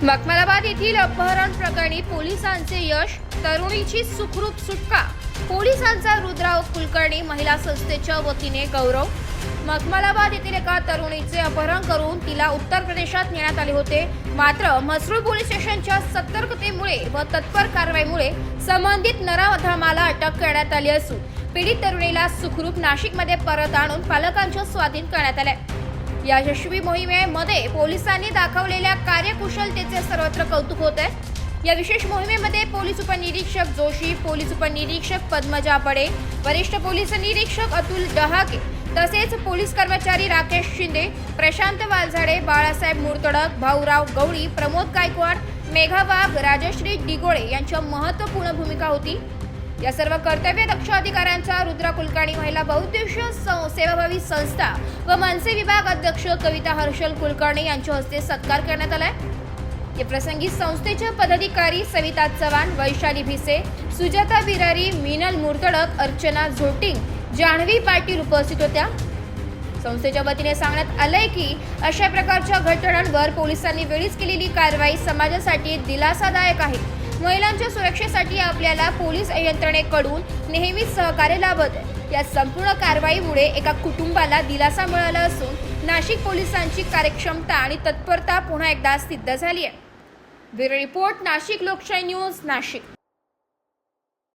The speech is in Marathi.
मखमलाबाद येथील अपहरण प्रकरणी पोलिसांचे यश, तरुणीची सुखरूप सुटका, पोलिसांचा रुद्राव कुलकर्णी महिला संस्थेच्या वतीने गौरव। मखमलाबाद येथील एका तरुणीचे अपहरण करून तिला उत्तर प्रदेशात नेण्यात आले होते। मात्र म्हसरूळ पोलीस स्टेशनच्या सतर्कतेमुळे व तत्पर कारवाईमुळे संबंधित नराधमाला अटक करण्यात आली असून पीडित तरुणीला सुखरूप नाशिकमध्ये परत आणून पालकांच्या स्वाधीन करण्यात आले। या यशस्वी मोहिमेमध्ये पोलिसांनी दाखवलेल्या कार्यकुशलतेचे सर्वत्र कौतुक होत आहे। या विशेष मोहिमेमध्ये पोलीस उपनिरीक्षक जोशी, पोलीस उपनिरीक्षक पद्मजा बडे, वरिष्ठ पोलीस निरीक्षक अतुल डहाके तसेच पोलीस कर्मचारी राकेश शिंदे, प्रशांत वालझाडे, बाळासाहेब मुर्तडक, भाऊराव गवळी, प्रमोद गायकवाड, मेघा वाघ, राजश्री डिगोळे यांच्या महत्त्वपूर्ण भूमिका होती। या सर्व कर्तव्यदक्ष अधिकाऱ्यांचा रुद्रा कुलकर्णी महिला बहुउद्देशीय सेवाभावी संस्था व मनसे विभाग अध्यक्ष कविता हर्षल कुलकर्णी यांच्या हस्ते सत्कार करण्यात आलाय। या प्रसंगी संस्थेच्या पदाधिकारी सविता चव्हाण, वैशाली भिसे, सुजाता बिरारी, मीनल मुर्तडक, अर्चना झोटिंग, जान्हवी पाटील उपस्थित होत्या। संस्थेच्या वतीने सांगण्यात आलंय की अशा प्रकारच्या घटनांवर पोलिसांनी वेळीच केलेली कारवाई समाजासाठी दिलासादायक आहे। महिलांच्या सुरक्षेसाठी आपल्याला पोलीस यंत्रणेकडून नेहमीच सहकार्य लाभत आहे। या संपूर्ण कारवाईमुळे एका कुटुंबाला दिलासा मिळाला असून नाशिक पोलिसांची कार्यक्षमता आणि तत्परता पुन्हा एकदा सिद्ध झाली आहे। ब्युरो रिपोर्ट, नाशिक लोकशाही न्यूज, नाशिक।